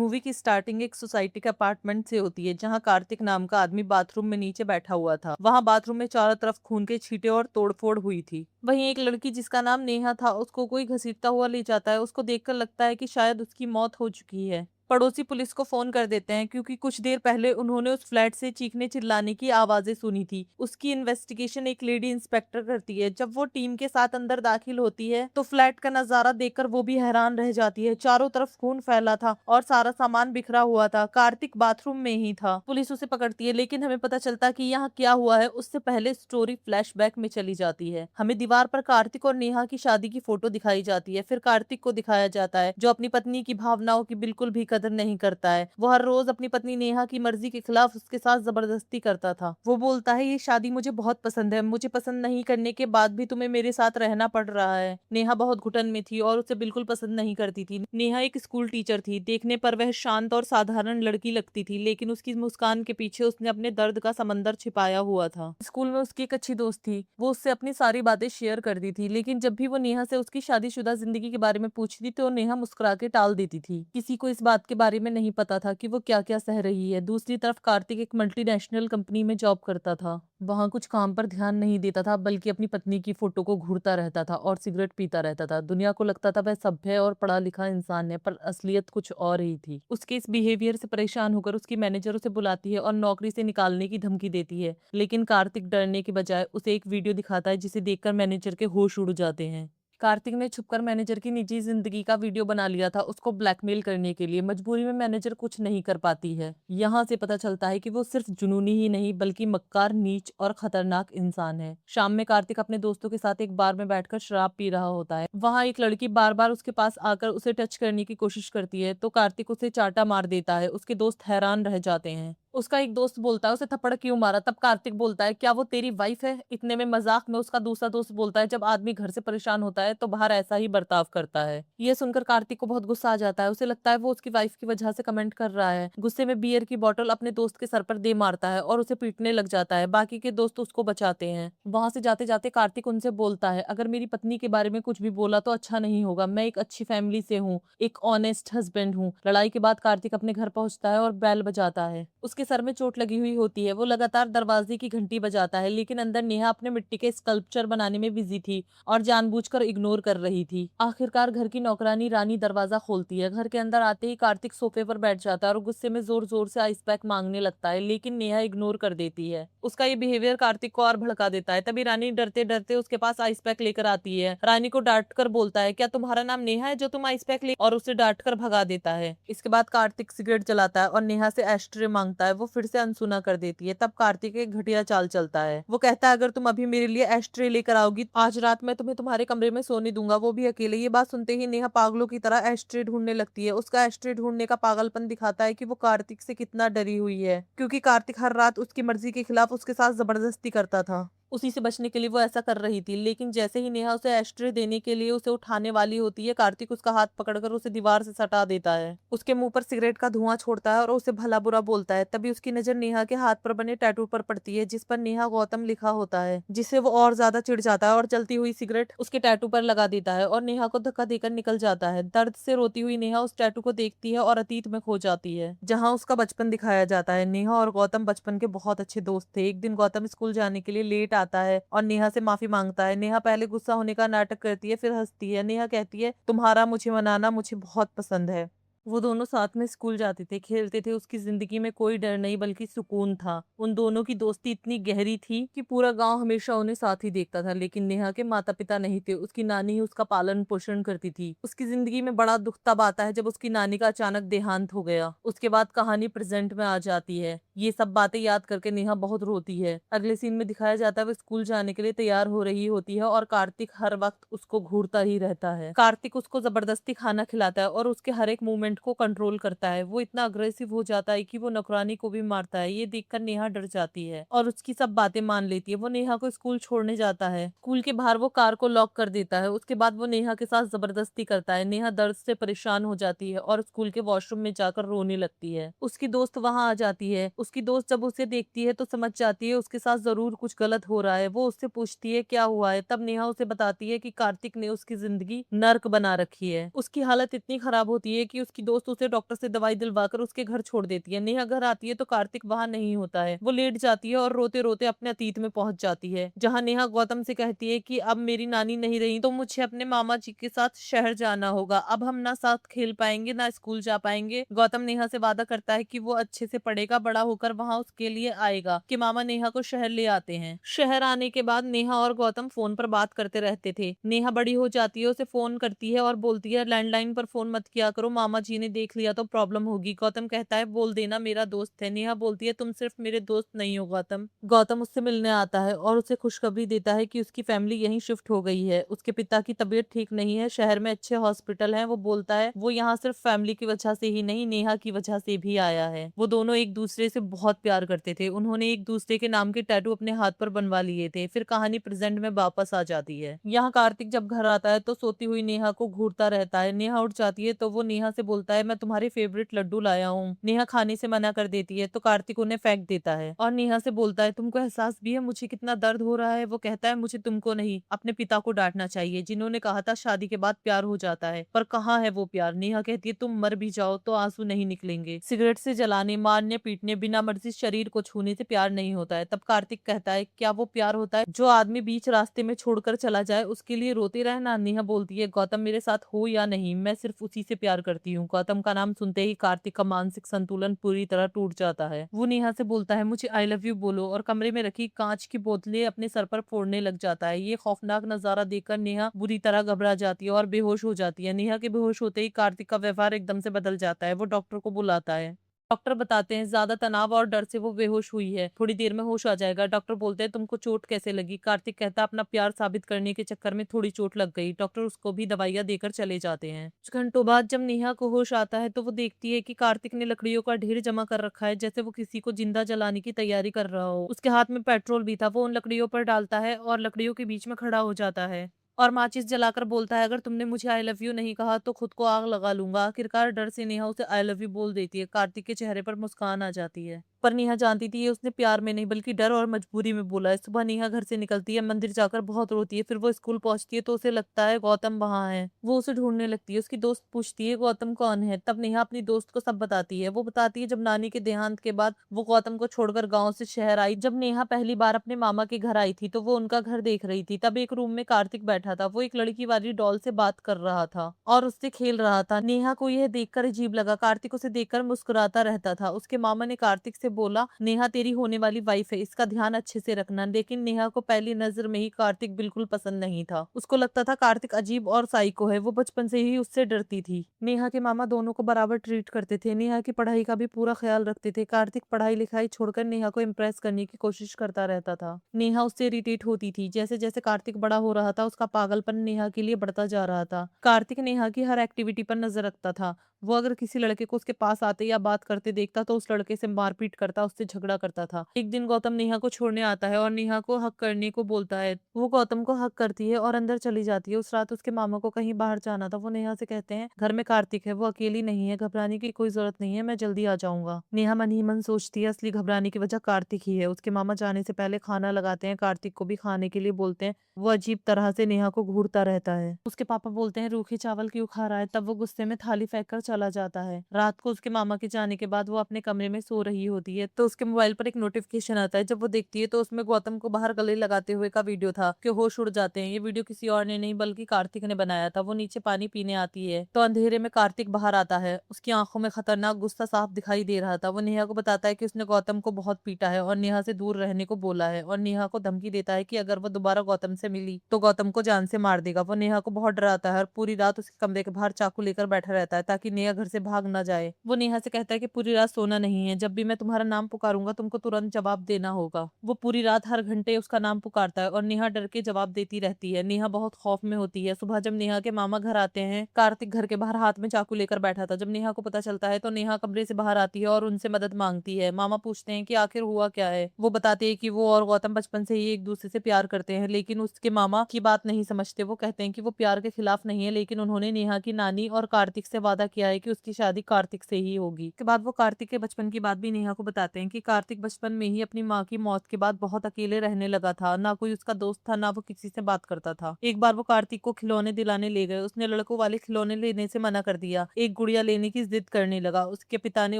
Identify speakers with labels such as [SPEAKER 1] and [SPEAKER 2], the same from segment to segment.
[SPEAKER 1] Movie की starting एक society के अपार्टमेंट से होती है जहां कार्तिक नाम का आदमी बाथरूम में नीचे बैठा हुआ था। वहां बाथरूम में चारों तरफ खून के छींटे और तोड़फोड़ हुई थी। वहीं एक लड़की जिसका नाम नेहा था उसको कोई घसीटता हुआ ले जाता है। उसको देखकर लगता है कि शायद उसकी मौत हो चुकी है। पड़ोसी पुलिस को फोन कर देते हैं क्योंकि कुछ देर पहले उन्होंने उस फ्लैट से चीखने चिल्लाने की आवाजें सुनी थी। उसकी इन्वेस्टिगेशन एक लेडी इंस्पेक्टर करती है। जब वो टीम के साथ अंदर दाखिल होती है तो फ्लैट का नजारा देखकर वो भी हैरान रह जाती है। चारों तरफ खून फैला था और सारा सामान बिखरा हुआ था। कार्तिक बाथरूम में ही था। पुलिस उसे पकड़ती है लेकिन हमें पता चलता कि यहाँ क्या हुआ है उससे पहले स्टोरी फ्लैशबैक में चली जाती है। हमें दीवार पर कार्तिक और नेहा की शादी की फोटो दिखाई जाती है। फिर कार्तिक को दिखाया जाता है जो अपनी पत्नी की भावनाओं की बिल्कुल भी कदर नहीं करता है। वो हर रोज अपनी पत्नी नेहा की मर्जी के खिलाफ उसके साथ जबरदस्ती करता था। वो बोलता है ये शादी मुझे बहुत पसंद है, मुझे पसंद नहीं करने के बाद भी तुम्हें मेरे साथ रहना पड़ रहा है। नेहा बहुत घुटन में थी और उसे बिल्कुल पसंद नहीं करती थी। नेहा एक स्कूल टीचर थी। देखने पर वह शांत और साधारण लड़की लगती थी लेकिन उसकी मुस्कान के पीछे उसने अपने दर्द का समंदर छिपाया हुआ था। स्कूल में उसकी एक अच्छी दोस्त थी। वो उससे अपनी सारी बातें शेयर करती थी लेकिन जब भी वो नेहा से उसकी शादीशुदा जिंदगी के बारे में पूछती तो नेहा मुस्कुरा के टाल देती थी। किसी को इस बात के बारे में नहीं पता था कि वो क्या क्या सह रही है। दूसरी तरफ कार्तिक एक मल्टीनेशनल कंपनी में जॉब करता था। वहां कुछ काम पर ध्यान नहीं देता था बल्कि अपनी पत्नी की फोटो को घूरता रहता था और सिगरेट पीता रहता था। दुनिया को लगता था वह सभ्य और पढ़ा लिखा इंसान है पर असलियत कुछ और ही थी। उसके इस बिहेवियर से परेशान होकर उसकी मैनेजर उसे बुलाती है और नौकरी से निकालने की धमकी देती है। लेकिन कार्तिक डरने के बजाय उसे एक वीडियो दिखाता है जिसे देखकर मैनेजर के होश उड़ जाते हैं। कार्तिक ने छुपकर मैनेजर की निजी जिंदगी का वीडियो बना लिया था उसको ब्लैकमेल करने के लिए। मजबूरी में मैनेजर कुछ नहीं कर पाती है। यहाँ से पता चलता है कि वो सिर्फ जुनूनी ही नहीं बल्कि मक्कार, नीच और खतरनाक इंसान है। शाम में कार्तिक अपने दोस्तों के साथ एक बार में बैठकर शराब पी रहा होता है। वहाँ एक लड़की बार बार उसके पास आकर उसे टच करने की कोशिश करती है तो कार्तिक उसे चाटा मार देता है। उसके दोस्त हैरान रह जाते हैं। उसका एक दोस्त बोलता है उसे थप्पड़ क्यों मारा। तब कार्तिक बोलता है क्या वो तेरी वाइफ है। इतने में मजाक में उसका दूसरा दोस्त बोलता है जब आदमी घर से परेशान होता है तो बाहर ऐसा ही बर्ताव करता है। ये सुनकर कार्तिक को बहुत गुस्सा आ जाता है। उसे लगता है वो उसकी वाइफ की वजह से कमेंट कर रहा है। गुस्से में बियर की बोतल अपने दोस्त के सर पर दे मारता है और उसे पीटने लग जाता है। बाकी के दोस्त उसको बचाते हैं। वहां से जाते जाते कार्तिक उनसे बोलता है अगर मेरी पत्नी के बारे में कुछ भी बोला तो अच्छा नहीं होगा। मैं एक अच्छी फैमिली से हूँ, एक ऑनेस्ट हस्बैंड हूँ। लड़ाई के बाद कार्तिक अपने घर पहुंचता है और बेल बजाता है। उसके सर में चोट लगी हुई होती है। वो लगातार दरवाजे की घंटी बजाता है लेकिन अंदर नेहा अपने मिट्टी के स्कल्पचर बनाने में बिजी थी और जानबूझकर इग्नोर कर रही थी। आखिरकार घर की नौकरानी रानी दरवाजा खोलती है। घर के अंदर आते ही कार्तिक सोफे पर बैठ जाता है और गुस्से में जोर जोर से आइस पैक मांगने लगता है लेकिन नेहा इग्नोर कर देती है। उसका ये बिहेवियर कार्तिक को और भड़का देता है। तभी रानी डरते डरते उसके पास आइस पैक लेकर आती है। रानी को डांट कर बोलता है क्या तुम्हारा नाम नेहा है जो तुम आइस पैक ले, और उसे डांट कर भगा देता है। इसके बाद कार्तिक सिगरेट जलाता है और नेहा से एस्ट्रे मांगता है। वो फिर से अनसुना कर देती है। तब कार्तिक एक घटिया चाल चलता है। वो कहता है अगर तुम अभी मेरे लिए एस्ट्रे लेकर आओगी आज रात मैं तुम्हें तुम्हारे कमरे में सोने दूंगा, वो भी अकेले। ये बात सुनते ही नेहा पागलों की तरह एस्ट्रे ढूंढने लगती है। उसका एस्ट्रे ढूंढने का पागलपन दिखाता है कि वो कार्तिक से कितना डरी हुई है क्योंकि कार्तिक हर रात उसकी मर्जी के खिलाफ उसके साथ जबरदस्ती करता था। उसी से बचने के लिए वो ऐसा कर रही थी। लेकिन जैसे ही नेहा उसे एस्ट्रे देने के लिए उसे उठाने वाली होती है कार्तिक उसका हाथ पकड़कर उसे दीवार से सटा देता है। उसके मुंह पर सिगरेट का धुआं छोड़ता है और उसे भला बुरा बोलता है। तभी उसकी नजर नेहा के हाथ पर बने टैटू पर पड़ती है जिस पर नेहा गौतम लिखा होता है, जिससे वो और ज्यादा चिढ़ जाता है और जलती हुई सिगरेट उसके टैटू पर लगा देता है और नेहा को धक्का देकर निकल जाता है। दर्द से रोती हुई नेहा उस टैटू को देखती है और अतीत में खो जाती है जहाँ उसका बचपन दिखाया जाता है। नेहा और गौतम बचपन के बहुत अच्छे दोस्त थे। एक दिन गौतम स्कूल जाने के लिए लेट आता है और नेहा से माफी मांगता है। नेहा पहले गुस्सा होने का नाटक करती है फिर हंसती है। नेहा कहती है तुम्हारा मुझे मनाना मुझे बहुत पसंद है। वो दोनों साथ में स्कूल जाते थे, खेलते थे। उसकी जिंदगी में कोई डर नहीं बल्कि सुकून था। उन दोनों की दोस्ती इतनी गहरी थी कि पूरा गांव हमेशा उन्हें साथ ही देखता था। लेकिन नेहा के माता पिता नहीं थे, उसकी नानी ही उसका पालन पोषण करती थी। उसकी जिंदगी में बड़ा दुख तब आता है जब उसकी नानी का अचानक देहांत हो गया। उसके बाद कहानी प्रेजेंट में आ जाती है। ये सब बातें याद करके नेहा बहुत रोती है। अगले सीन में दिखाया जाता है वो स्कूल जाने के लिए तैयार हो रही होती है और कार्तिक हर वक्त उसको घूरता ही रहता है। कार्तिक उसको जबरदस्ती खाना खिलाता है और उसके हर एक मूवमेंट को कंट्रोल करता है। वो इतना अग्रेसिव हो जाता है कि वो नौकरानी को भी मारता है। ये देखकर नेहा डर जाती है और उसकी सब बातें मान लेती है। वो नेहा को स्कूल छोड़ने जाता है। स्कूल के बाहर वो कार को लॉक कर देता है। उसके बाद वो नेहा के साथ जबरदस्ती करता है। नेहा दर्द से परेशान हो जाती है और स्कूल के वॉशरूम में जाकर रोने लगती है। उसकी दोस्त वहां आ जाती है। उसकी दोस्त जब उसे देखती है तो समझ जाती है उसके साथ जरूर कुछ गलत हो रहा है। वो उससे पूछती है क्या हुआ है। तब नेहा उसे बताती है कि कार्तिक ने उसकी जिंदगी नर्क बना रखी है। उसकी हालत इतनी खराब होती है कि उसकी उसकी दोस्त उसे डॉक्टर से दवाई दिलवाकर उसके घर छोड़ देती है। नेहा घर आती है तो कार्तिक वहाँ नहीं होता है। वो लेट जाती है और रोते रोते अपने अतीत में पहुंच जाती है, जहाँ नेहा गौतम से कहती है कि अब मेरी नानी नहीं रही तो मुझे अपने मामा जी के साथ शहर जाना होगा। अब हम ना साथ खेल पाएंगे ना स्कूल जा पाएंगे। गौतम नेहा से वादा करता है कि वो अच्छे से पढ़ेगा, बड़ा होकर वहाँ उसके लिए आएगा, कि मामा नेहा को शहर ले आते हैं। शहर आने के बाद नेहा और गौतम फोन पर बात करते रहते थे। नेहा बड़ी हो जाती है, उसे फोन करती है और बोलती है लैंडलाइन पर फोन मत किया करो, मामा जी ने देख लिया तो प्रॉब्लम होगी। गौतम कहता है बोल देना मेरा दोस्त है। नेहा बोलती है तुम सिर्फ मेरे दोस्त नहीं हो गौतम। गौतम उससे मिलने आता है और उसे खुशखबरी देता है कि उसकी फैमिली यहीं शिफ्ट हो गई है। उसके पिता की तबीयत ठीक नहीं है, शहर में अच्छे हॉस्पिटल हैं। वो बोलता है वो यहाँ सिर्फ फैमिली की वजह से ही नहीं, नेहा की वजह से भी आया है। वो दोनों एक दूसरे से बहुत प्यार करते थे। उन्होंने एक दूसरे के नाम के टैटू अपने हाथ पर बनवा लिए थे। फिर कहानी प्रेजेंट में वापस आ जाती है। यहाँ कार्तिक जब घर आता है तो सोती हुई नेहा को घूरता रहता है। नेहा उठ जाती है तो वो नेहा से बोलता है मैं तुम्हारे फेवरेट लड्डू लाया हूँ। नेहा खाने से मना कर देती है तो कार्तिक उन्हें फेंक देता है और नेहा से बोलता है तुमको एहसास भी है मुझे कितना दर्द हो रहा है। वो कहता है मुझे तुमको नहीं, अपने पिता को डांटना चाहिए, जिन्होंने कहा था शादी के बाद प्यार हो जाता है, पर कहाँ है वो प्यार। नेहा कहती है तुम मर भी जाओ तो आंसू नहीं निकलेंगे। सिगरेट से जलाने, मारने, पीटने, बिना मर्जी शरीर को छूने से प्यार नहीं होता है। तब कार्तिक कहता है क्या वो प्यार होता है जो आदमी बीच रास्ते में छोड़कर चला जाए उसके लिए रोते रहना। नेहा बोलती है गौतम मेरे साथ हो या नहीं, मैं सिर्फ उसी से प्यार करती हूँ। गौतम का नाम सुनते ही कार्तिक का मानसिक संतुलन पूरी तरह टूट जाता है। वो नेहा से बोलता है मुझे आई लव यू बोलो और कमरे में रखी कांच की बोतलें अपने सर पर फोड़ने लग जाता है। ये खौफनाक नजारा देखकर नेहा बुरी तरह घबरा जाती है और बेहोश हो जाती है। नेहा के बेहोश होते ही कार्तिक का व्यवहार एकदम से बदल जाता है। वो डॉक्टर को बुलाता है। डॉक्टर बताते हैं ज्यादा तनाव और डर से वो बेहोश हुई है, थोड़ी देर में होश आ जाएगा। डॉक्टर बोलते हैं तुमको चोट कैसे लगी। कार्तिक कहता अपना प्यार साबित करने के चक्कर में थोड़ी चोट लग गई। डॉक्टर उसको भी दवाइयां देकर चले जाते हैं। कुछ घंटों बाद जब नेहा को होश आता है तो वो देखती है कि कार्तिक ने लकड़ियों का ढेर जमा कर रखा है, जैसे वो किसी को जिंदा जलाने की तैयारी कर रहा हो। उसके हाथ में पेट्रोल भी था। वो उन लकड़ियों पर डालता है और लकड़ियों के बीच में खड़ा हो जाता है और माचिस जलाकर बोलता है अगर तुमने मुझे आई लव यू नहीं कहा तो खुद को आग लगा लूंगा। आखिरकार डर से नेहा उसे आई लव यू बोल देती है। कार्तिक के चेहरे पर मुस्कान आ जाती है, पर नेहा जानती थी ये उसने प्यार में नहीं बल्कि डर और मजबूरी में बोला है। सुबह नेहा घर से निकलती है, मंदिर जाकर बहुत रोती है। फिर वो स्कूल पहुंचती है तो उसे लगता है गौतम वहां है। वो उसे ढूंढने लगती है। उसकी दोस्त पूछती है गौतम कौन है। तब नेहा अपनी दोस्त को सब बताती है। वो बताती है जब नानी के देहांत के बाद वो गौतम को छोड़कर गाँव से शहर आई। जब नेहा पहली बार अपने मामा के घर आई थी तो वो उनका घर देख रही थी। तब एक रूम में कार्तिक बैठा था। वो एक लड़की वाली डॉल से बात कर रहा था और उससे खेल रहा था। नेहा को यह देखकर अजीब लगा। कार्तिक उसे देखकर मुस्कुराता रहता था। उसके मामा ने कार्तिक से बोला नेहा तेरी होने वाली वाइफ है, इसका ध्यान अच्छे से रखना। लेकिन नेहा को पहली नजर में ही कार्तिक बिल्कुल पसंद नहीं था। उसको लगता था कार्तिक अजीब और साइको है। वो बचपन से ही उससे डरती थी। नेहा के मामा दोनों को बराबर ट्रीट करते थे। नेहा की पढ़ाई का भी पूरा ख्याल रखते थे। कार्तिक पढ़ाई लिखाई छोड़कर नेहा को इम्प्रेस करने की कोशिश करता रहता था। नेहा उससे इरिटेट होती थी। जैसे जैसे कार्तिक बड़ा हो रहा था उसका पागलपन नेहा के लिए बढ़ता जा रहा था। कार्तिक नेहा की हर एक्टिविटी पर नजर रखता था। वो अगर किसी लड़के को उसके पास आते या बात करते देखता तो उस लड़के से मारपीट करता, उससे झगड़ा करता था। एक दिन गौतम नेहा को छोड़ने आता है और नेहा को हक करने को बोलता है। वो गौतम को हक करती है और अंदर चली जाती है। उस रात उसके मामा को कहीं बाहर जाना था। वो नेहा से कहते हैं घर में कार्तिक है, वो अकेली नहीं है, घबराने की कोई जरूरत नहीं है, मैं जल्दी आ जाऊंगा। नेहा मन ही मन सोचती है असली घबराने की वजह कार्तिक ही है। उसके मामा जाने से पहले खाना लगाते हैं, कार्तिक को भी खाने के लिए बोलते हैं। वो अजीब तरह से नेहा को घूरता रहता है। उसके पापा बोलते हैं रूखे चावल क्यों खा रहा है। तब वो गुस्से में थाली फेंक कर चला जाता है। रात को उसके मामा के जाने के बाद वो अपने कमरे में सो रही होती है तो उसके मोबाइल पर एक नोटिफिकेशन आता है। जब वो देखती है तो उसमें गौतम को बाहर गले लगाते हुए का वीडियो था कि होश उड़ जाते हैं। ये वीडियो किसी और ने नहीं बल्कि कार्तिक ने बनाया था। वो नीचे पानी पीने आती है तो अंधेरे में कार्तिक बाहर आता है। उसकी आंखों में खतरनाक गुस्सा साफ दिखाई दे रहा था। वो नेहा को बताता है कि उसने गौतम को बहुत पीटा है और नेहा से दूर रहने को बोला है और नेहा को धमकी देता है कि अगर वो दोबारा गौतम से मिली तो गौतम को जान से मार देगा। वो नेहा को बहुत डराता है और पूरी रात उसके कमरे के बाहर चाकू लेकर बैठा रहता है ताकि नेहा घर से भाग ना जाए। वो नेहा से कहता है कि पूरी रात सोना नहीं है, जब भी मैं तुम्हारा नाम पुकारूंगा तुमको तुरंत जवाब देना होगा। वो पूरी रात हर घंटे उसका नाम पुकारता है और नेहा डर के जवाब देती रहती है। नेहा बहुत खौफ में होती है। सुबह जब नेहा के मामा घर आते हैं, कार्तिक घर के बाहर हाथ में चाकू लेकर बैठा था। जब नेहा को पता चलता है तो नेहा कमरे से बाहर आती है और उनसे मदद मांगती है। मामा पूछते हैं कि आखिर हुआ क्या है। वो बताते हैं कि वो और गौतम बचपन से ही एक दूसरे से प्यार करते हैं, लेकिन उसके मामा की बात नहीं समझते। वो कहते हैं कि वो प्यार के खिलाफ नहीं है, लेकिन उन्होंने नेहा की नानी और कार्तिक से वादा किया है कि उसकी शादी कार्तिक से ही होगी। के बाद वो कार्तिक के बचपन की बात भी नेहा को बताते हैं कि कार्तिक बचपन में ही अपनी माँ की मौत के बाद बहुत अकेले रहने लगा था। ना कोई उसका दोस्त था, ना वो किसी से बात करता था। एक बार वो कार्तिक को खिलौने दिलाने ले गए। उसने लड़कों वाले खिलौने लेने से मना कर दिया। एक गुड़िया लेने की जिद करने लगा। उसके पिता ने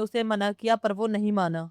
[SPEAKER 1] उसे मना किया पर वो नहीं माना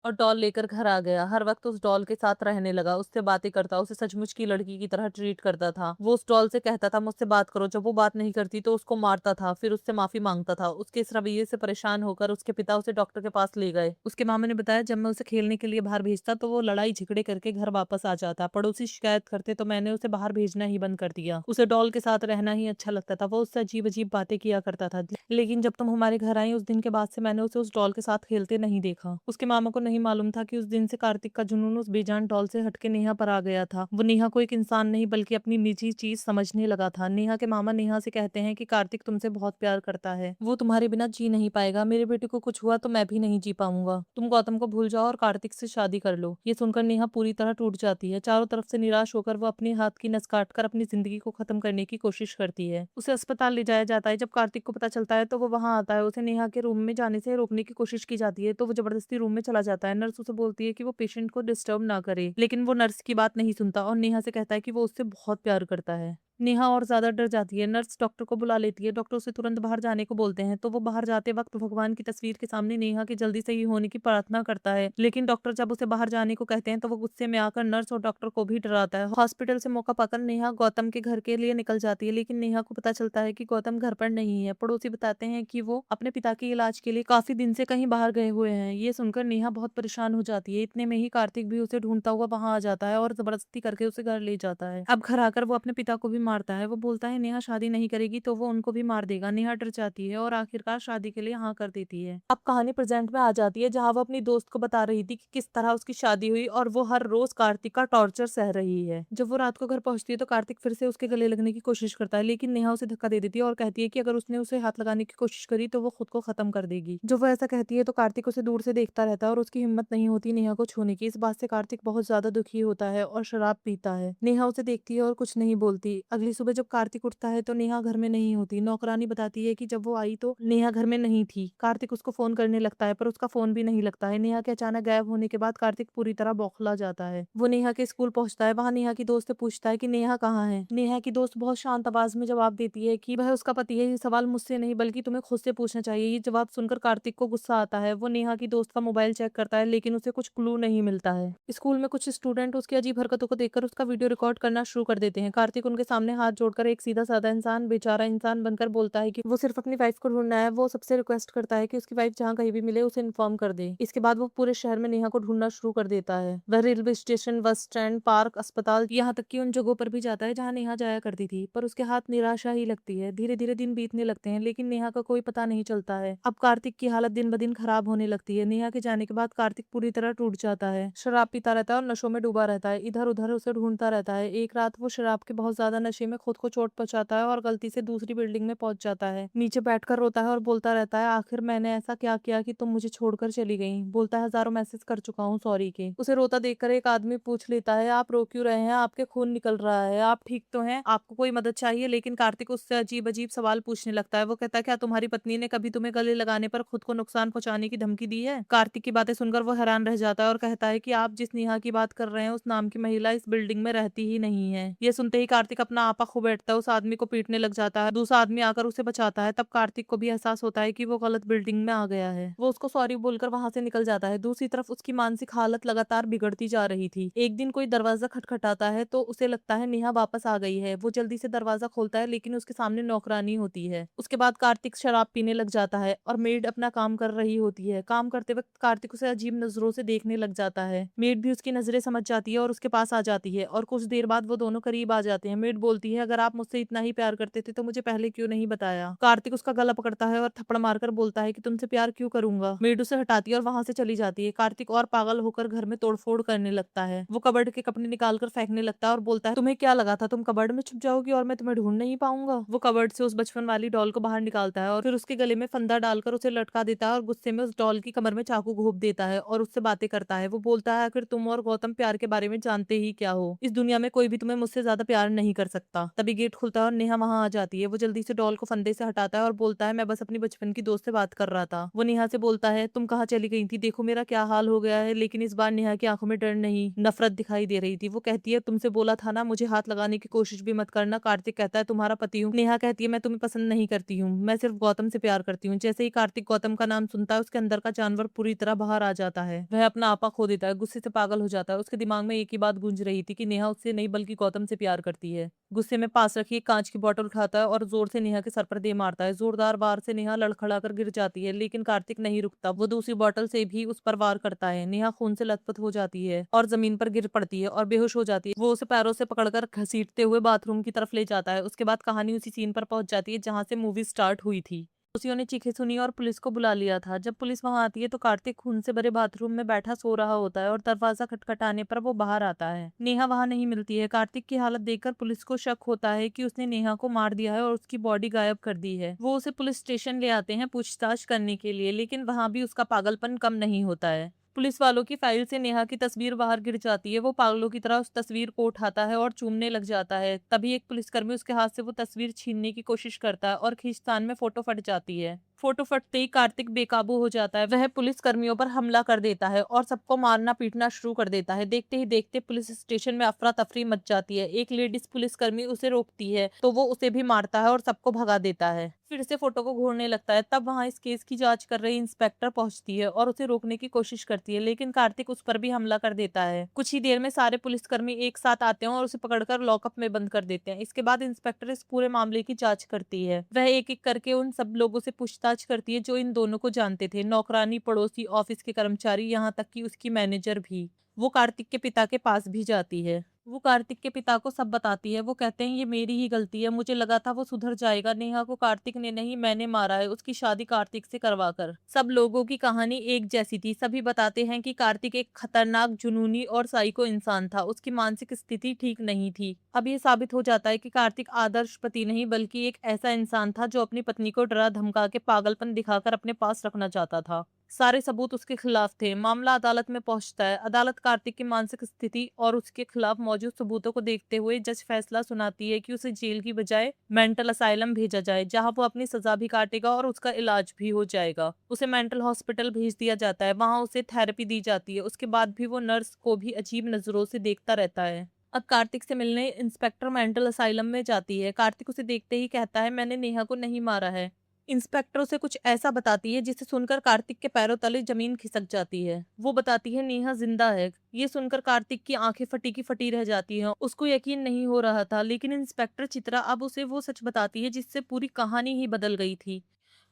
[SPEAKER 1] और डॉल लेकर घर आ गया। हर वक्त उस डॉल के साथ रहने लगा, उससे बातें करता, उसे सचमुच की लड़की की तरह ट्रीट करता था। वो उस डॉल से कहता था मुझसे बात करो। जब वो बात नहीं करती तो उसको मारता था, फिर उससे माफी मांगता था। उसके इस रवैये से परेशान होकर उसके पिता उसे डॉक्टर के पास ले गए। उसके मामा ने बताया जब मैं उसे खेलने के लिए बाहर भेजता तो वो लड़ाई झगड़े करके घर वापस आ जाता। पड़ोसी शिकायत करते तो मैंने उसे बाहर भेजना ही बंद कर दिया। उसे डॉल के साथ रहना ही अच्छा लगता था। वो उससे अजीब अजीब बातें किया करता था। लेकिन जब तुम हमारे घर आई उस दिन के बाद से मैंने उसे उस डॉल के साथ खेलते नहीं देखा। उसके मामा को नहीं मालूम था कि उस दिन से कार्तिक का जुनून उस बेजान डॉल से हटके नेहा पर आ गया था। वो नेहा को एक इंसान नहीं बल्कि अपनी निजी चीज समझने लगा था। नेहा के मामा नेहा से कहते हैं कि कार्तिक तुमसे बहुत प्यार करता है, वो तुम्हारे बिना जी नहीं पाएगा। मेरे बेटे को कुछ हुआ तो मैं भी नहीं जी पाऊंगा। तुम गौतम को भूल जाओ और कार्तिक से शादी कर लो। ये सुनकर नेहा पूरी तरह टूट जाती है। चारों तरफ से निराश होकर वो अपने हाथ की नस काट कर अपनी जिंदगी को खत्म करने की कोशिश करती है। उसे अस्पताल ले जाया जाता है। जब कार्तिक को पता चलता है तो वो वहां आता है। उसे नेहा के रूम में जाने से रोकने की कोशिश की जाती है तो वो जबरदस्ती रूम में चला जाता है। नर्स उसे बोलती है कि वो पेशेंट को डिस्टर्ब ना करे, लेकिन वो नर्स की बात नहीं सुनता और नेहा से कहता है कि वो उससे बहुत प्यार करता है। नेहा और ज्यादा डर जाती है। नर्स डॉक्टर को बुला लेती है। डॉक्टर उसे तुरंत बाहर जाने को बोलते हैं तो वो बाहर जाते वक्त भगवान की तस्वीर के सामने नेहा के जल्दी सही होने की प्रार्थना करता है। लेकिन डॉक्टर जब उसे बाहर जाने को कहते हैं तो वो गुस्से में आकर नर्स और डॉक्टर को भी डराता है। हॉस्पिटल से मौका पाकर नेहा गौतम के घर के लिए निकल जाती है, लेकिन नेहा को पता चलता है कि गौतम घर पर नहीं है। पड़ोसी बताते हैं कि वो अपने पिता के इलाज के लिए काफी दिन से कहीं बाहर गए हुए हैं। ये सुनकर नेहा बहुत परेशान हो जाती है। इतने में ही कार्तिक भी उसे ढूंढता हुआ वहां आ जाता है और जबरदस्ती करके उसे घर ले जाता है। अब घर आकर वो अपने पिता को भी मारता है। वो बोलता है नेहा शादी नहीं करेगी तो वो उनको भी मार देगा। नेहा डर जाती है और आखिरकार शादी के लिए हाँ कर देती है। अब कहानी प्रेजेंट में आ जाती है जहाँ वो अपनी दोस्त को बता रही थी कि किस तरह उसकी शादी हुई और वो हर रोज कार्तिक का टॉर्चर सह रही है। जब वो रात को घर पहुंचती है तो कार्तिक फिर से उसके गले लगने की कोशिश करता है, लेकिन नेहा उसे धक्का दे देती है और कहती है कि अगर उसने उसे हाथ लगाने की कोशिश करी तो वो खुद को खत्म कर देगी। जब वो ऐसा कहती है तो कार्तिक उसे दूर से देखता रहता है और उसकी हिम्मत नहीं होती नेहा को छूने की। इस बात से कार्तिक बहुत ज्यादा दुखी होता है और शराब पीता है। नेहा उसे देखती है और कुछ नहीं बोलती। अगली सुबह जब कार्तिक उठता है तो नेहा घर में नहीं होती। नौकरानी बताती है कि जब वो आई तो नेहा घर में नहीं थी। कार्तिक उसको फोन करने लगता है पर उसका फोन भी नहीं लगता है। नेहा के अचानक गायब होने के बाद कार्तिक पूरी तरह बौखला जाता है। वो नेहा के स्कूल पहुंचता है। वहां नेहा की दोस्त से पूछता है कि नेहा कहाँ है। नेहा की दोस्त बहुत शांत आवाज में जवाब देती है कि वह उसका पति है। ये सवाल मुझसे नहीं बल्कि तुम्हें खुद से पूछना चाहिए। ये जवाब सुनकर कार्तिक को गुस्सा आता है। वो नेहा की दोस्त का मोबाइल चेक करता है लेकिन उसे कुछ क्लू नहीं मिलता है। स्कूल में कुछ स्टूडेंट उसकी अजीब हरकतों को देखकर उसका वीडियो रिकॉर्ड करना शुरू कर देते हैं। कार्तिक उनके सामने हाथ जोड़कर एक सीधा साधा इंसान, बेचारा इंसान बनकर बोलता है कि वो सिर्फ अपनी वाइफ को ढूंढना है। वो सबसे रिक्वेस्ट करता है कि उसकी वाइफ जहाँ कहीं भी मिले उसे इन्फॉर्म कर दे। इसके बाद वो पूरे शहर में नेहा को ढूंढना शुरू कर देता है। वह railway station, bus stand, park, अस्पताल, यहाँ तक कि उन जगहों पर भी जाता है जहाँ नेहा जाया करती थी, पर उसके हाथ निराशा ही लगती है। धीरे धीरे दिन बीतने लगते हैं लेकिन नेहा का कोई पता नहीं चलता है। अब कार्तिक की हालत दिन ब दिन खराब होने लगती है। नेहा के जाने के बाद कार्तिक पूरी तरह टूट जाता है। शराब पीता रहता है और नशों में डूबा रहता है। इधर उधर उसे ढूंढता रहता है। एक रात वो शराब के बहुत ज्यादा नशे में खुद को चोट पहुंचाता है और गलती से दूसरी बिल्डिंग में पहुंच जाता है। नीचे बैठकर रोता है और बोलता रहता है आखिर मैंने ऐसा क्या किया कि तुम मुझे छोड़कर चली गई। बोलता है हजारों मैसेज कर चुका हूँ सॉरी के। उसे रोता देखकर एक आदमी पूछ लेता है आप रो क्यों रहे हैं, आपके खून निकल रहा है, आप ठीक तो हैं, आपको कोई मदद चाहिए। लेकिन कार्तिक उससे अजीब अजीब सवाल पूछने लगता है। वो कहता है क्या तुम्हारी पत्नी ने कभी तुम्हें गले लगाने पर खुद को नुकसान पहुंचाने की धमकी दी है। कार्तिक की बातें सुनकर वो हैरान रह जाता है और कहता है कि आप जिस नेहा की बात कर रहे हैं उस नाम की महिला इस बिल्डिंग में रहती ही नहीं है। ये सुनते ही कार्तिक अपना आपा खो बैठता है। उस आदमी को पीटने लग जाता है। दूसरा आदमी आकर उसे बचाता है। तब कार्तिक को भी एहसास होता है कि वो गलत बिल्डिंग में आ गया है। वो उसको सॉरी बोलकर वहां से निकल जाता है। दूसरी तरफ उसकी मानसिक हालत लगातार बिगड़ती जा रही थी। एक दिन कोई दरवाजा खटखटाता है तो उसे लगता है नेहा वापस आ गई है। वो जल्दी से दरवाजा खोलता है लेकिन उसके सामने नौकरानी होती है। उसके बाद कार्तिक शराब पीने लग जाता है और मेड अपना काम कर रही होती है। काम करते वक्त कार्तिक उसे अजीब नजरों से देखने लग जाता है। मेड भी उसकी नजरें समझ जाती है और उसके पास आ जाती है और कुछ देर बाद वो दोनों करीब आ जाते हैं। मेड बोलती है अगर आप मुझसे इतना ही प्यार करते थे तो मुझे पहले क्यों नहीं बताया। कार्तिक उसका गला पकड़ता है और थप्पड़ मारकर बोलता है कि तुमसे प्यार क्यों करूंगा। मेड उसे हटाती है और वहां से चली जाती है। कार्तिक और पागल होकर घर में तोड़फोड़ करने लगता है। वो कबर्ड के कपड़े निकालकर फेंकने लगता है और बोलता है तुम्हें क्या लगा था तुम कबर्ड में छुप जाओगी और मैं तुम्हें ढूंढ नहीं पाऊंगा। वो कबर्ड से उस बचपन वाली डॉल को बाहर निकालता है और फिर उसके गले में फंदा डालकर उसे लटका देता है और गुस्से में उस डॉल की कमर में चाकू घोंप देता है और उससे बातें करता है। वो बोलता है आखिर तुम और गौतम प्यार के बारे में जानते ही क्या हो। इस दुनिया में कोई भी तुम्हें मुझसे ज्यादा प्यार नहीं कर सकता। सकता। तभी गेट खुलता है और नेहा वहां आ जाती है। वो जल्दी से डॉल को फंदे से हटाता है और बोलता है, मैं बस अपनी बचपन की दोस्त से बात कर रहा था। वो नेहा से बोलता है, तुम कहाँ चली गई थी, देखो मेरा क्या हाल हो गया है। लेकिन इस बार नेहा की आंखों में डर नहीं, नफरत दिखाई दे रही थी। वो कहती है, तुमसे बोला था ना मुझे हाथ लगाने की कोशिश भी मत करना। कार्तिक कहता है, तुम्हारा पति हूँ। नेहा कहती है, मैं तुम्हें पसंद नहीं करती हूँ, मैं सिर्फ गौतम से प्यार करती हूँ। जैसे ही कार्तिक गौतम का नाम सुनता है, उसके अंदर का जानवर पूरी तरह बाहर आ जाता है। वह अपना आपा खो देता है, गुस्से से पागल हो जाता है। उसके दिमाग में एक ही बात गूंज रही थी कि नेहा उससे नहीं बल्कि गौतम से प्यार करती है। गुस्से में पास रखी एक कांच की बोतल उठाता है और जोर से नेहा के सर पर दे मारता है। जोरदार वार से नेहा लड़खड़ाकर गिर जाती है, लेकिन कार्तिक नहीं रुकता। वो दूसरी बोतल से भी उस पर वार करता है। नेहा खून से लथपथ हो जाती है और जमीन पर गिर पड़ती है और बेहोश हो जाती है। वो उसे पैरों से पकड़कर घसीटते हुए बाथरूम की तरफ ले जाता है। उसके बाद कहानी उसी सीन पर पहुंच जाती है जहां से मूवी स्टार्ट हुई थी। पड़ोसियों ने चीखें सुनी और पुलिस को बुला लिया था। जब पुलिस वहां आती है तो कार्तिक खून से भरे बाथरूम में बैठा सो रहा होता है और दरवाजा खटखटाने पर वो बाहर आता है। नेहा वहां नहीं मिलती है। कार्तिक की हालत देखकर पुलिस को शक होता है कि उसने नेहा को मार दिया है और उसकी बॉडी गायब कर दी है। वो उसे पुलिस स्टेशन ले आते हैं पूछताछ करने के लिए, लेकिन वहां भी उसका पागलपन कम नहीं होता है। पुलिस वालों की फाइल से नेहा की तस्वीर बाहर गिर जाती है। वो पागलों की तरह उस तस्वीर को उठाता है और चूमने लग जाता है। तभी एक पुलिसकर्मी उसके हाथ से वो तस्वीर छीनने की कोशिश करता है और खींचतान में फोटो फट जाती है। फोटो फटते ही कार्तिक बेकाबू हो जाता है। वह पुलिस कर्मियों पर हमला कर देता है और सबको मारना पीटना शुरू कर देता है। देखते ही देखते पुलिस स्टेशन में अफरा तफरी मच जाती है। एक लेडीज पुलिसकर्मी उसे रोकती है तो वो उसे भी मारता है और सबको भगा देता है। फिर से फोटो को घूरने लगता है। तब वहां इस केस की जांच कर रही इंस्पेक्टर पहुंचती है और उसे रोकने की कोशिश करती है, लेकिन कार्तिक उस पर भी हमला कर देता है। कुछ ही देर में सारे पुलिसकर्मी एक साथ आते हैं और उसे पकड़कर लॉकअप में बंद कर देते हैं। इसके बाद इंस्पेक्टर इस पूरे मामले की जांच करती है। वह एक एक करके उन सब लोगों से पूछताछ करती है जो इन दोनों को जानते थे, नौकरानी, पड़ोसी, ऑफिस के कर्मचारी, यहाँ तक कि उसकी मैनेजर भी। वो कार्तिक के पिता के पास भी जाती है। वो कार्तिक के पिता को सब बताती है। वो कहते हैं, ये मेरी ही गलती है, मुझे लगा था वो सुधर जाएगा। नेहा को कार्तिक ने नहीं, मैंने मारा है, उसकी शादी कार्तिक से करवाकर। सब लोगों की कहानी एक जैसी थी। सभी बताते हैं कि कार्तिक एक खतरनाक, जुनूनी और साइको इंसान था। उसकी मानसिक स्थिति ठीक नहीं थी। अब ये साबित हो जाता है कि कार्तिक आदर्श पति नहीं बल्कि एक ऐसा इंसान था जो अपनी पत्नी को डरा धमका के पागलपन दिखाकर अपने पास रखना चाहता था। सारे सबूत उसके खिलाफ थे। मामला अदालत में पहुंचता है। अदालत कार्तिक की मानसिक स्थिति और उसके खिलाफ मौजूद सबूतों को देखते हुए जज फैसला सुनाती है कि उसे जेल की बजाय मेंटल असाइलम भेजा जाए, जहां वो अपनी सजा भी काटेगा और उसका इलाज भी हो जाएगा। उसे मेंटल हॉस्पिटल भेज दिया जाता है। वहां उसे थेरेपी दी जाती है। उसके बाद भी वो नर्स को भी अजीब नजरों से देखता रहता है। अब कार्तिक से मिलने इंस्पेक्टर मेंटल असाइलम में जाती है। कार्तिक उसे देखते ही कहता है, मैंने नेहा को नहीं मारा है। इंस्पेक्टर उसे कुछ ऐसा बताती है जिसे सुनकर कार्तिक के पैरों तले जमीन खिसक जाती है। वो बताती है, नेहा जिंदा है। ये सुनकर कार्तिक की आंखें फटी की फटी रह जाती हैं। उसको यकीन नहीं हो रहा था, लेकिन इंस्पेक्टर चित्रा अब उसे वो सच बताती है जिससे पूरी कहानी ही बदल गई थी।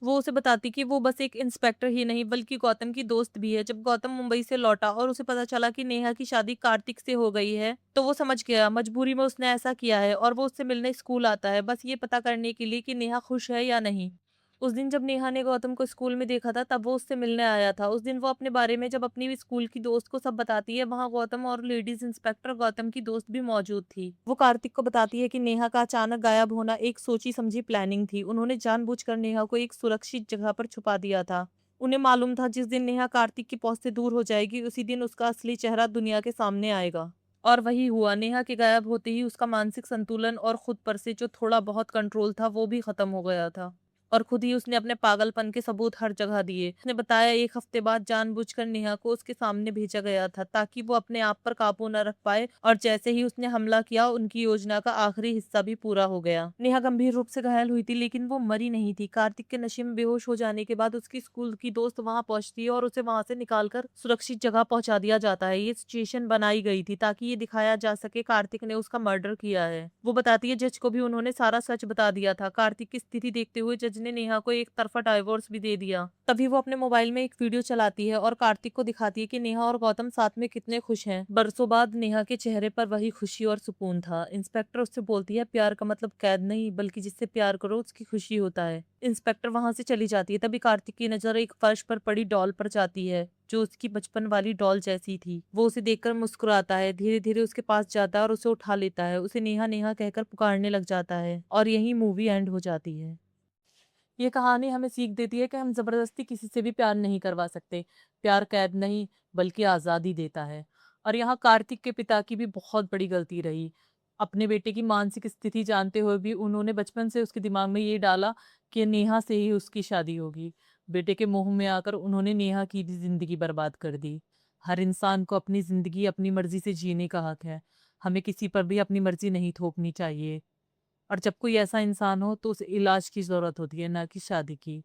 [SPEAKER 1] वो उसे बताती कि वो बस एक इंस्पेक्टर ही नहीं बल्कि गौतम की दोस्त भी है। जब गौतम मुंबई से लौटा और उसे पता चला कि नेहा की शादी कार्तिक से हो गई है, तो वो समझ गया मजबूरी में उसने ऐसा किया है और वो उससे मिलने स्कूल आता है, बस ये पता करने के लिए कि नेहा खुश है या नहीं। उस दिन जब नेहा ने गौतम को स्कूल में देखा था तब वो उससे मिलने आया था। उस दिन वो अपने बारे में जब अपनी स्कूल की दोस्त को सब बताती है, वहाँ गौतम और लेडीज इंस्पेक्टर गौतम की दोस्त भी मौजूद थी। वो कार्तिक को बताती है कि नेहा का अचानक गायब होना एक सोची समझी प्लानिंग थी। उन्होंने जानबूझकर नेहा को एक सुरक्षित जगह पर छुपा दिया था। उन्हें मालूम था जिस दिन नेहा कार्तिक की पहुंच से दूर हो जाएगी उसी दिन उसका असली चेहरा दुनिया के सामने आएगा। और वही हुआ। नेहा के गायब होते ही उसका मानसिक संतुलन और खुद पर से जो थोड़ा बहुत कंट्रोल था वो भी खत्म हो गया था और खुद ही उसने अपने पागलपन के सबूत हर जगह दिए। उसने बताया, एक हफ्ते बाद जानबूझकर नेहा को उसके सामने भेजा गया था ताकि वो अपने आप पर काबू न रख पाए, और जैसे ही उसने हमला किया उनकी योजना का आखिरी हिस्सा भी पूरा हो गया। नेहा गंभीर रूप से घायल हुई थी लेकिन वो मरी नहीं थी। कार्तिक के नशे में बेहोश हो जाने के बाद उसकी स्कूल की दोस्त वहां पहुंचती है और उसे वहां से निकालकर सुरक्षित जगह पहुंचा दिया जाता है। ये सिचुएशन बनाई गई थी ताकि ये दिखाया जा सके कार्तिक ने उसका मर्डर किया है। वो बताती है, जज को भी उन्होंने सारा सच बता दिया था। कार्तिक की स्थिति देखते हुए जज ने नेहा को एक तरफा डाइवोर्स भी दे दिया। तभी वो अपने मोबाइल में एक वीडियो चलाती है और कार्तिक को दिखाती है कि नेहा और गौतम साथ में कितने खुश हैं। बरसों बाद नेहा के चेहरे पर वही खुशी और सुकून था। इंस्पेक्टर उससे बोलती है, प्यार का मतलब कैद नहीं बल्कि जिससे प्यार करो उसकी खुशी होता है। इंस्पेक्टर वहां से चली जाती है। तभी कार्तिक की नजर एक फर्श पर पड़ी डॉल पर जाती है जो उसकी बचपन वाली डॉल जैसी थी। वो उसे देखकर मुस्कुराता है, धीरे धीरे उसके पास जाता है और उसे उठा लेता है। उसे नेहा नेहा कहकर पुकारने लग जाता है और यही मूवी एंड हो जाती है। ये कहानी हमें सीख देती है कि हम जबरदस्ती किसी से भी प्यार नहीं करवा सकते। प्यार कैद नहीं बल्कि आजादी देता है। और यहाँ कार्तिक के पिता की भी बहुत बड़ी गलती रही। अपने बेटे की मानसिक स्थिति जानते हुए भी उन्होंने बचपन से उसके दिमाग में ये डाला कि नेहा से ही उसकी शादी होगी। बेटे के मोह में आकर उन्होंने नेहा की भी जिंदगी बर्बाद कर दी। हर इंसान को अपनी जिंदगी अपनी मर्जी से जीने का हक है। हमें किसी पर भी अपनी मर्जी नहीं थोपनी चाहिए। और जब कोई ऐसा इंसान हो तो उसे इलाज की ज़रूरत होती है, ना कि शादी की।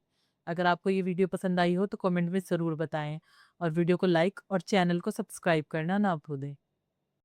[SPEAKER 1] अगर आपको ये वीडियो पसंद आई हो तो कमेंट में ज़रूर बताएं और वीडियो को लाइक और चैनल को सब्सक्राइब करना ना भूलें।